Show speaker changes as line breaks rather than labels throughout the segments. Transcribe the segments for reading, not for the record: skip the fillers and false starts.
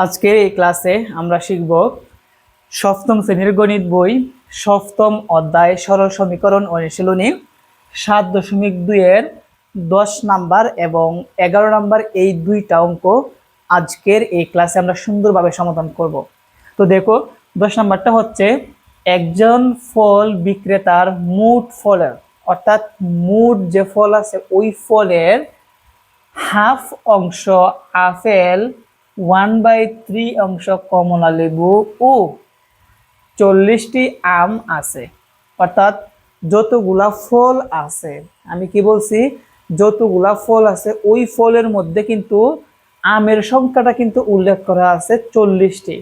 আজকের এই ক্লাসে আমরা শিখব সপ্তম শ্রেণীর গণিত বই সপ্তম অধ্যায় সরল সমীকরণ অনুশীলনী 7.2 এর 10 নাম্বার এবং 11 নাম্বার এই দুইটা অঙ্ক আজকের এই ক্লাসে আমরা সুন্দরভাবে সমাধান করব। তো দেখো 10 নাম্বারটা হচ্ছে একজন ফল বিক্রেতার মোট ফলের অর্থাৎ মোট যে ফল আছে ওই ফলের হাফ অংশ আপেল 1/3 অংশ কমলা লেবু ও 40টি আম আছে। অর্থাৎ যতগুলা ফল আছে, আমি কি বলছি, যতগুলা ফল আছে ওই ফলের মধ্যে কিন্তু আমের সংখ্যাটা কিন্তু উল্লেখ করা আছে 40টি,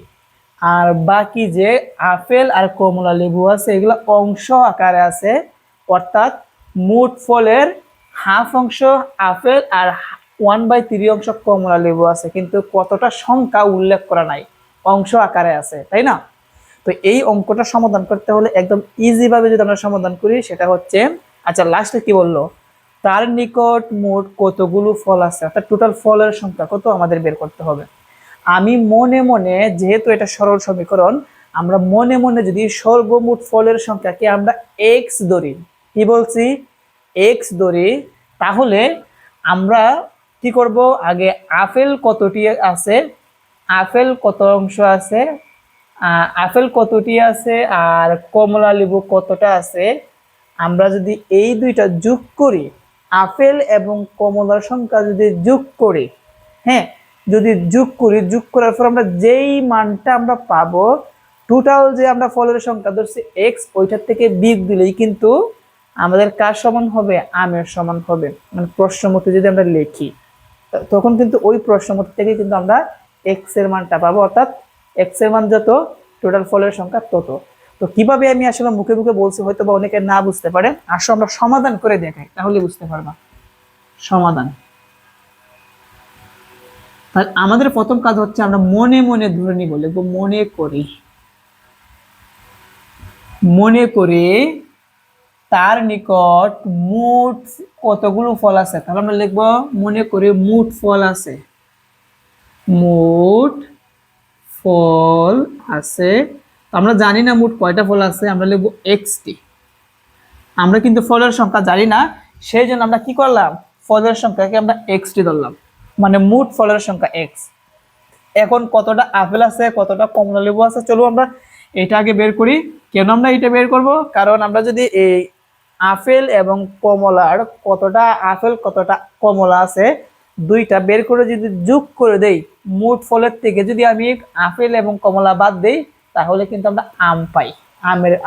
আর বাকি যে আপেল আর কমলা লেবু আছে এগুলো অংশ আকারে আছে। অর্থাৎ মোট ফলের হাফ অংশ আপেল আর 1/3 অংশ কমলা লেবু আছে, কিন্তু কতটা সংখ্যা উল্লেখ করা নাই, অংশ আকারে আছে, তাই না? তো এই অঙ্কটা সমাধান করতে হলে একদম ইজি ভাবে যদি আমরা সমাধান করি সেটা হচ্ছে, আচ্ছা লাস্টে কি বললো, তার নিকট মোট কতগুলো ফল আছে, অর্থাৎ টোটাল ফলের সংখ্যা কত আমাদের বের করতে হবে। আমি মনে মনে, যেহেতু এটা সরল সমীকরণ, আমরা মনে মনে যদি সর্বমোট ফলের সংখ্যাকে আমরা এক্স ধরি, কি বলছি, এক্স ধরি, তাহলে আমরা কি করব, আগে আপেল কতটি আছে, আপেল কত অংশ আছে, আপেল কতটি আছে আর কমলা লেবু কতটা আছে, আমরা যদি এই দুইটা যোগ করি, আপেল এবং কমলার সংখ্যা যদি যোগ করি, হ্যাঁ যদি যোগ করি, যোগ করার পর আমরা যেই মানটা আমরা পাবো, টোটাল যে আমরা ফলের সংখ্যা ধরছি এক্স, ওইটার থেকে বিয়োগ দিলেই কিন্তু আমাদের কার সমান হবে, আমের সমান হবে। মানে প্রশ্ন মতে যদি আমরা লিখি তখন কিন্তু ওই প্রশ্ন মতে থেকে কিন্তু আমরা এক্স এর মানটা পাবো, অর্থাৎ এক্স এর মান যত টোটাল ফলের সংখ্যা তত। তো কিভাবে আমি আসলে মুখে মুখে বলছি হয়তো বা অনেকে না বুঝতে পারে, আসলে আমরা সমাধান করে দেখাই তাহলে বুঝতে পারবা। সমাধান, তাহলে আমাদের প্রথম কাজ হচ্ছে আমরা মনে মনে ধরে নিব, লিখবো মনে করি, মনে করে তার নিকট মোট কতগুলো ফল আছে, তাহলে আমরা লিখবো মনে করে মোট ফল আছে, মোট ফল আছে। আমরা জানি না মোট কয়টা ফল আছে, আমরা লিখবো এক্সটি। আমরা কিন্তু ফলের সংখ্যা জানি না, সেই জন্য আমরা কি করলাম, ফলের সংখ্যাকে আমরা এক্সটি ধরলাম, মানে মোট ফলের সংখ্যা এক্স। এখন কতটা আপেল আছে, কতটা কমলা লেবু আছে, চলো আমরা এটা আগে বের করি। কেন আমরা এটা বের করব, কারণ আমরা যদি এই আপেল এবং কমলার কতটা আপেল কতটা কমলা আছে দুইটা বের করে যদি যোগ করে দেই, মোট ফলের থেকে যদি আমি আপেল এবং কমলা বাদ দেই তাহলে কিন্তু আমরা আম পাই,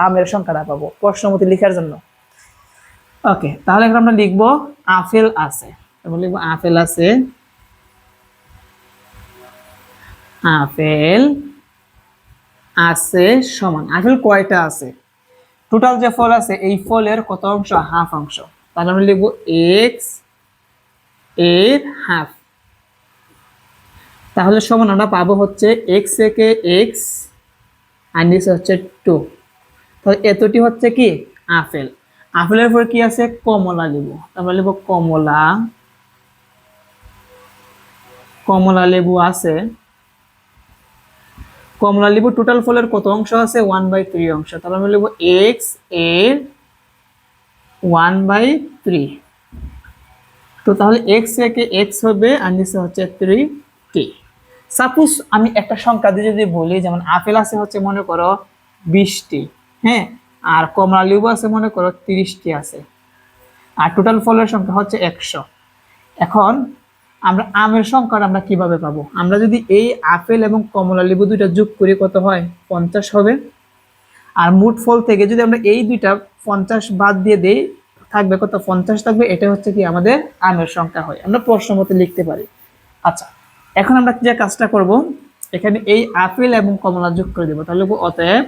আমের সংখ্যাটা পাবো প্রশ্নমতে লেখার জন্য। ওকে, তাহলে এখন আমরা লিখবো আপেল আছে, লিখবো আপেল আছে, আপেল আছে সমান, আপেল কয়টা আছে, টোটাল যে ফল আছে এই ফলের কত অংশ, হাফ অংশ, তাহলে আমরা লিখবো এক্স এর হাফ। তাহলে সমান আমরা পাবো হচ্ছে এক্স থেকে এক্স আর নিচে হচ্ছে 2, তাহলে এতটি হচ্ছে কি আপেল। আপেলের পর কি আছে, কমলা লেবু, আমরা লিখবো কমলা, কমলা লেবু আছে, কমলা লেবু টোটাল ফলের কত অংশ আছে, 1/3 অংশ, তাহলে আমরা লিখবো এক্স এর 1/3। তো তাহলে এক্স থেকে এক্স হবে আর নিচে হচ্ছে 3টি। সাপোজ আমি একটা সংখ্যা দিয়ে যদি বলি, যেমন আপেল আছে হচ্ছে মনে করো 20টি, হ্যাঁ, আর কমলা লেবু আছে মনে করো 30টি আছে, আর টোটাল ফলের সংখ্যা হচ্ছে 100। এখন আমরা আমের সংখ্যাটা আমরা কিভাবে পাবো, আমরা যদি এই আপেল এবং কমলা লেবু দুইটা যোগ করি কত হয়, 50 হবে। আর মোট ফল থেকে যদি আমরা এই দুইটা 50 বাদ দিয়ে দেই থাকবে কত, 50 থাকবে। এটা হচ্ছে কি আমাদের আমের সংখ্যা হয়, আমরা প্রশ্ন মতে লিখতে পারি। আচ্ছা, এখন আমরা যে কাজটা করব, এখানে এই আপেল এবং কমলা যোগ করে দেব, তাহলে অতএব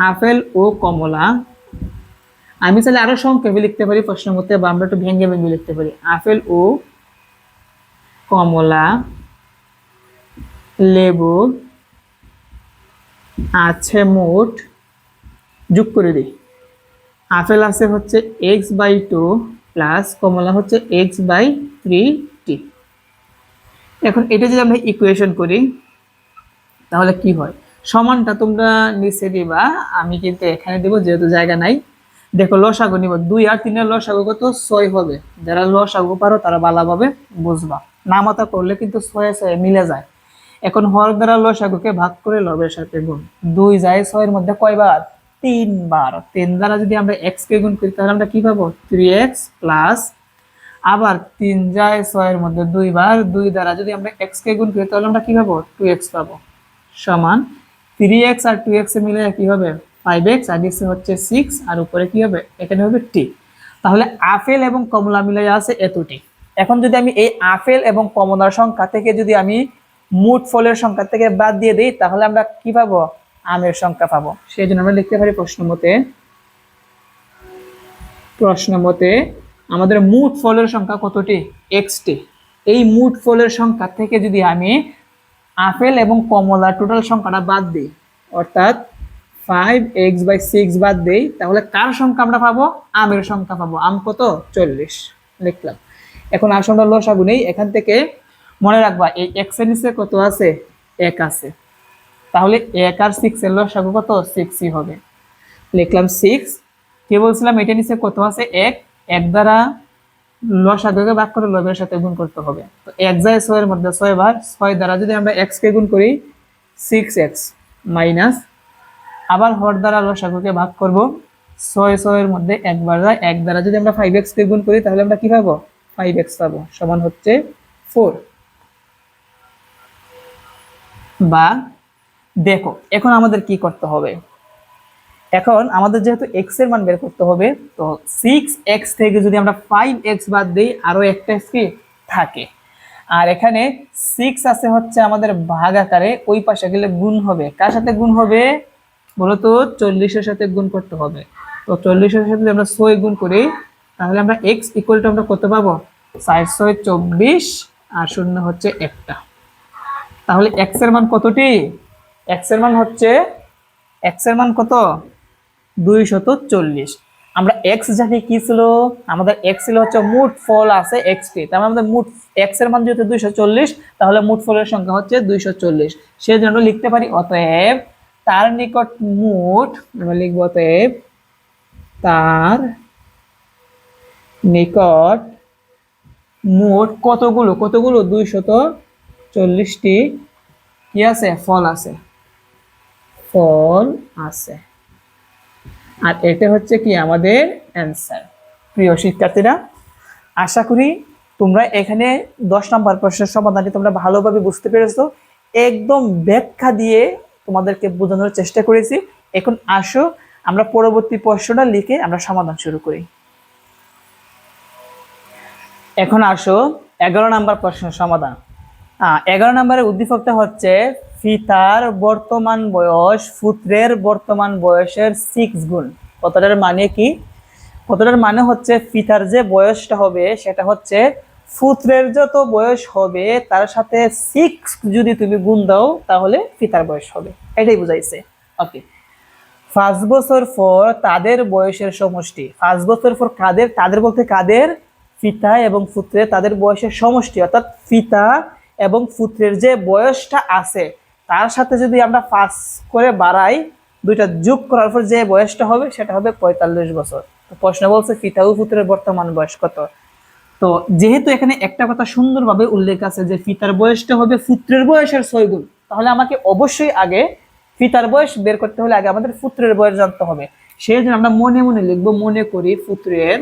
আপেল ও কমলা, আমি চাইলে আরো সংক্ষেপে লিখতে পারি প্রশ্ন মতে, বা আমরা একটু ভেঙে ভেঙে লিখতে পারি, আপেল ও কমলা লেবু আছে মোট, যোগ করে দিই, আপেল আছে হচ্ছে x/2 প্লাস কমলা হচ্ছে x/3t। এখন এটা যদি আমরা ইকুয়েশন করি তাহলে কি হয়, সমানটা তোমরা নিচে দিবা, আমি কিন্তু এখানে দেব যেহেতু জায়গা নাই। দেখো লসাগু নিব, 2 আর 3 এর লসাগু কত 6 হবে। যারা লসাগু পারো তারা ভালোভাবে বুঝবা, নামাতা করলে কিন্তু 6 6 মিলে যায়। এখন হর দ্বারা লসাগুকে ভাগ করে লবের সাথে গুণ, 2 যায় 6 এর মধ্যে কয়বার, 3 বার। 3 দ্বারা যদি আমরা x কে গুণ করি তাহলে আমরা কি পাবো, 3x প্লাস, আবার 3 যায় 6 এর মধ্যে 2 বার, 2 দ্বারা যদি আমরা x কে গুণ করি তাহলে আমরা কি পাবো, 2x পাবো, সমান 3x আর 2x এ মিলে কি হবে 5x, আর নিচে হচ্ছে 6, আর উপরে কি হবে, এখানে হবে t। তাহলে আপেল এবং কমলা মিলে আছে এতটি। এখন যদি আমি এই আপেল এবং কমলার সংখ্যা থেকে যদি আমি মোট ফলের সংখ্যা থেকে বাদ দিয়ে দিই তাহলে আমরা কি পাবো, আমের সংখ্যা পাবো। সেই জন্য আমরা লিখতে পারি প্রশ্ন মতে আমাদের মোট ফলের সংখ্যা কতটি, xt। এই মোট ফলের সংখ্যা থেকে যদি আমি আপেল এবং কমলার টোটাল সংখ্যাটা বাদ দিই, অর্থাৎ 5x/6 বাদ দেই, তাহলে কার সংখ্যা আমরা পাবো, আমের সংখ্যা পাবো। আম কত, 40 লিখলাম। এখন আসলে আমরা লসাগু নেই, এখান থেকে মনে রাখবা এই x এর নিচে কত আছে, 1 আছে, তাহলে 1 আর 6 এর লসাগু কত, 6ই হবে। লিখলাম 6, কি বলছিলাম, এটা নিচে কত আছে, 1 দ্বারা লসাগুকে ভাগ করে লবের সাথে গুণ করতে হবে। তো 1 যায় 6 এর মধ্যে 6 বার, 6 দ্বারা যদি আমরা x কে গুণ করি 6x মাইনাস, আবার হর দ্বারা লসাগুকে ভাগ করব, 6 এর মধ্যে 1 বার যায়, 1 দ্বারা যদি আমরা 5x কে গুণ করি তাহলে আমরা কি পাবো, 5x পাবো, সমান হচ্ছে 4। বা দেখো এখন আমাদের কি করতে হবে, এখন আমাদের যেহেতু x এর মান বের করতে হবে, তো 6x থেকে যদি আমরা 5x বাদ দিই আরো একটা x কি থাকে, আর এখানে 6 আছে হচ্ছে আমাদের ভাগ আকারে, ওই পাশে গেলে গুণ হবে, কার সাথে গুণ হবে বলতো, 40 এর সাথে গুণ করতে হবে। তো 40 এর সাথে যদি আমরা 6 গুণ করি তাহলে আমরা x ইকুয়াল টু আমরা কত পাবো, 4 6 24, আর শূন্য হচ্ছে একটা। তাহলে x এর মান কতটি, x এর মান হচ্ছে, x এর মান কত, 240। আমরা x জানি কি ছিল, আমাদের x ছিল হচ্ছে মোট ফল আছে xt, তার মানে আমাদের মোট x এর মান যেহেতু 240, তাহলে মোট ফলের সংখ্যা হচ্ছে 240। সেজন্য আমরা লিখতে পারি অতএব তার নিকট মোট, আমরা লিখব অতএব তার নিকট মোট কতগুলো 240টি কি আছে, ফল আছে। আর এটা হচ্ছে কি আমাদের অ্যান্সার। প্রিয় শিক্ষার্থীরা, আশা করি তোমরা এখানে 10 নম্বর প্রশ্নের সমাধানটি তোমরা ভালোভাবে বুঝতে পেরেছো। একদম ব্যাখ্যা দিয়ে তোমাদেরকে বোঝানোর চেষ্টা করেছি। এখন আসো আমরা পরবর্তী প্রশ্নটা লিখে আমরা সমাধান শুরু করি। এখন আসো 11 নম্বর প্রশ্নের সমাধান। 11 নম্বরের উদ্দীপকটা হচ্ছে পিতার বর্তমান বয়স পুত্রের বর্তমান বয়সের 6 গুণ। কথাটার মানে কি, কথাটার মানে হচ্ছে পিতার যে বয়সটা হবে সেটা হচ্ছে পুত্রের যত বয়স হবে তার সাথে 6 যদি তুমি গুণ দাও তাহলে পিতার বয়স হবে, এটাই বুঝাইছে। ওকে, 5 বছর পর তাদের বয়সের সমষ্টি। 5 বছর পর কাদের, তাদের বলতে কাদের, পিতা এবং পুত্রের তাদের বয়সের সমষ্টি, অর্থাৎ পিতা এবং পুত্রের যে বয়সটা আছে তার সাথে যদি আমরা 5 করে বাড়াই, দুইটা যোগ করার পর যে বয়সটা হবে সেটা হবে 45 বছর। তো প্রশ্ন বলছে পিতা ও পুত্রের বর্তমান বয়স কত। তো যেহেতু এখানে একটা কথা সুন্দরভাবে উল্লেখ আছে যে পিতার বয়সটা হবে পুত্রের বয়সের 6 গুণ, তাহলে আমাকে অবশ্যই আগে পিতার বয়স বের করতে হলে আগে আমাদের পুত্রের বয়স জানতে হবে। সেই জন্য আমরা মনে মনে লিখবো, মনে করি পুত্রের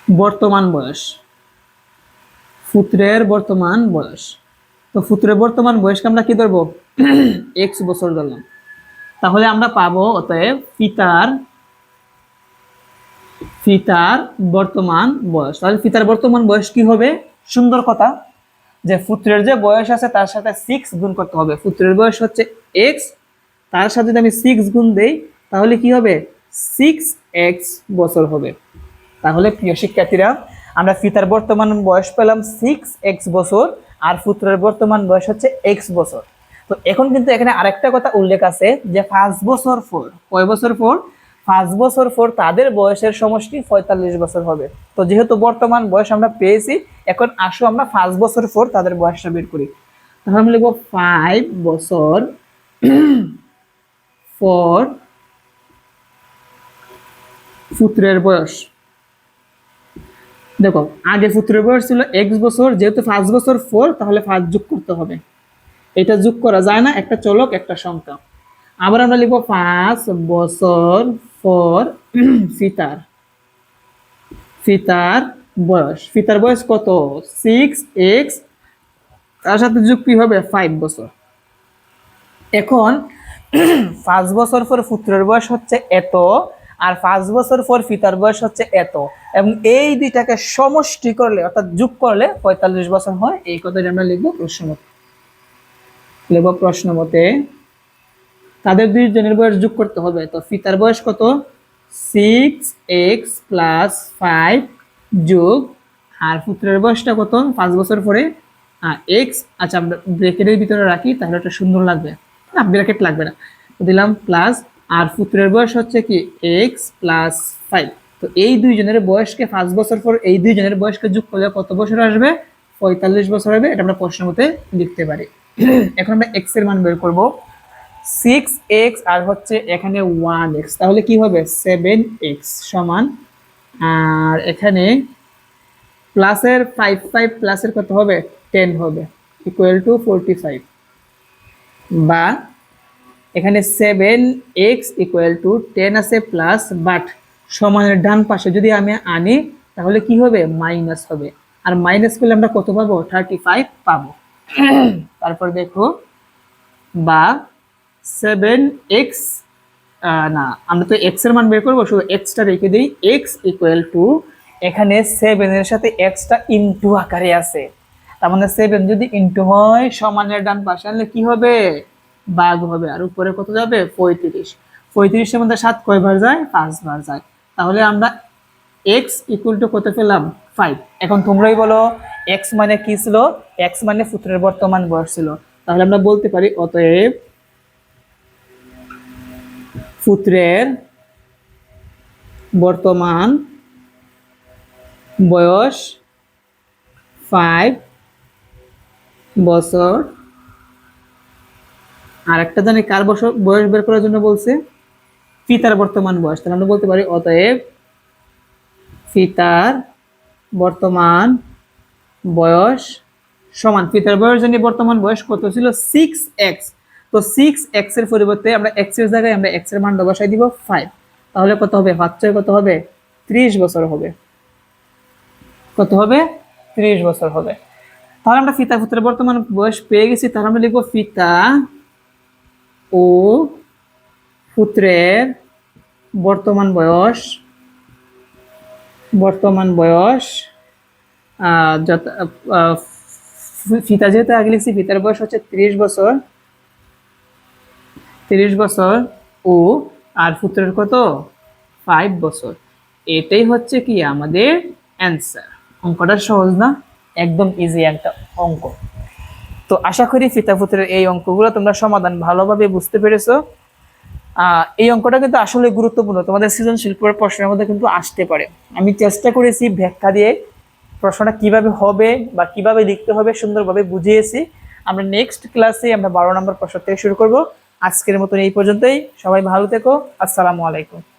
বর্তমান বয়স, পুত্রের বর্তমান বয়স। তো পুত্রের বর্তমান বয়সকে আমরা কি ধরবো, x বছর ধরলাম। তাহলে আমরা পাবো অতএব পিতার বর্তমান বয়স। তাহলে পিতার বর্তমান বয়স কি হবে, সুন্দর কথা যে পুত্রের যে বয়স আছে তার সাথে 6 গুণ করতে হবে। পুত্রের বয়স হচ্ছে x, তার সাথে যদি আমি 6 গুণ দেই তাহলে কি হবে, 6x বছর হবে। তাহলে প্রিয় শিক্ষার্থীরা, আমরা পিতার বর্তমান বয়স পেলাম 6x বছর, আর পুত্রের বর্তমান বয়স হচ্ছে x বছর। তো এখন কিন্তু এখানে আরেকটা কথা উল্লেখ আছে যে 5 বছর পর, কয় বছর পর, 5 বছর পর তাদের বয়সের সমষ্টি 45 বছর হবে। তো যেহেতু বর্তমান বয়স আমরা পেয়েছি, এখন আসো আমরা 5 বছর পর তাদের বয়সটা বের করি। তাহলে আমরা লিখবো 5 বছর পর পুত্রের বয়স। দেখো আগে পুত্রের বয়স ছিল x বছর, যেহেতু 5 বছর পর তাহলে 5 যোগ করতে হবে। এটা যোগ করা যায় না, একটা চলক একটা সংখ্যা। আবার আমরা লিখবো 5 বছর পর পিতার পিতার বয়স। পিতার বয়স কত? 6x, তার সাথে যোগ কি হবে? 5 বছর। এখন 5 বছর পর পুত্রের বয়স হচ্ছে এত, আর 5 বছর পর পিতার বয়স হচ্ছে এত, এবং এই দুইটাকে সমষ্টি করলে অর্থাৎ যোগ করলে 45 বছর হয়। এই কথাটা আমরা লিখবো প্রশ্নমতে। লিখবো প্রশ্নমতে তাদের দুইজনের বয়স যোগ করতে হবে। তো পিতার বয়স কত? 6x + 5 যোগ, আর পুত্রের বয়সটা কত? 5 বছর পরে x। আচ্ছা আমরা ব্র্যাকেটের ভিতরে রাখি, তাহলে এটা সুন্দর লাগবে। না ব্র্যাকেট লাগবে না, দিলাম প্লাস, আর পুত্রের বয়স হচ্ছে কি x + 5। তো এই দুইজনের বয়সকে 5 বছর পর এই দুইজনের বয়সকে যোগ করলে কত বছর আসবে? 45 বছর হবে। এটা আমরা প্রশ্নের মধ্যে লিখতে পারি। এখন আমরা x এর মান বের করব। 6x আর হচ্ছে এখানে 1x, তাহলে কি হবে? 7x সমান, আর এখানে প্লাসের 5 প্লাসের কত হবে? 10 হবে, ইকুয়াল টু 45। বা এখানে 7x ইকুয়াল টু 10 আছে প্লাস, বাট সমানের ডান পাশে যদি আমি আনি তাহলে কি হবে? মাইনাস হবে, আর মাইনাস করলে আমরা কত পাবো? 35 পাবো। তারপর দেখো, বা 7x, না আমরা তো x এর মান বের করবো, শুধু x টা রেখে দিই। x ইকুয়াল টু, এখানে 7 এর সাথে x টা ইনটু আকারে আছে, তার মানে 7 যদি ইনটু হয় সমানের ডান পাশে আনলে কি হবে? ভাগ হবে, আর উপরে কত যাবে? 35। 35 এর মধ্যে 7 কয়বার যায়? 5 বার যায়। তাহলে আমরা x ইকুয়াল টু কত পেলাম? 5। এখন তোমরাই বলো x মানে কি ছিল? x মানে পুত্রের বর্তমান বয়স ছিল। তাহলে আমরা বলতে পারি অতএব পুত্রের বর্তমান বয়স 5 বছর। আর একটা জানি কার বয়স বের করার জন্য বলছে? পিতার বর্তমান বয়স। তাহলে আমরা বলতে পারি অতএব পিতার বর্তমান বয়স সমান, পিতার বয়স জানি বর্তমান বয়স কত ছিল? 6x। তো 6x এর পরিবর্তে আমরা x এর জায়গায় আমরা x এর মানটা বসাই দিব 5। তাহলে কত হবে? 5 কত হবে? 30 বছর হবে। কত হবে? 30 বছর হবে। তাহলে আমরা পিতা পুত্রের বর্তমান বয়স পেয়ে গেছি। তাহলে আমরা লিখবো পিতা ও পুত্রের বর্তমান বয়স পিতা যেহেতু আগে লিখছি, পিতার বয়স হচ্ছে 30 বছর, 30 বছর, ও আর পুত্রের কত? 5 বছর। এটাই হচ্ছে কি আমাদের অ্যান্সার। অঙ্কটা সহজ না? একদম ইজি একটা অঙ্ক। তো আশা করি পিতা পুত্রের এই অঙ্কগুলো তোমরা সমাধান ভালোভাবে বুঝতে পেরেছো। এই অঙ্কটা কিন্তু আসলে গুরুত্বপূর্ণ, তোমাদের সৃজনশীল প্রশ্নের মধ্যে কিন্তু আসতে পারে। আমি চেষ্টা করেছি ব্যাখ্যা দিয়ে প্রশ্নটা কিভাবে হবে বা কিভাবে লিখতে হবে সুন্দরভাবে বুঝিয়েছি। আমরা নেক্সট ক্লাসে আমরা 12 নম্বর প্রশ্ন থেকে শুরু করব। আজকের মতন এই পর্যন্তই। সবাই ভালো থেকো। আসসালামু আলাইকুম।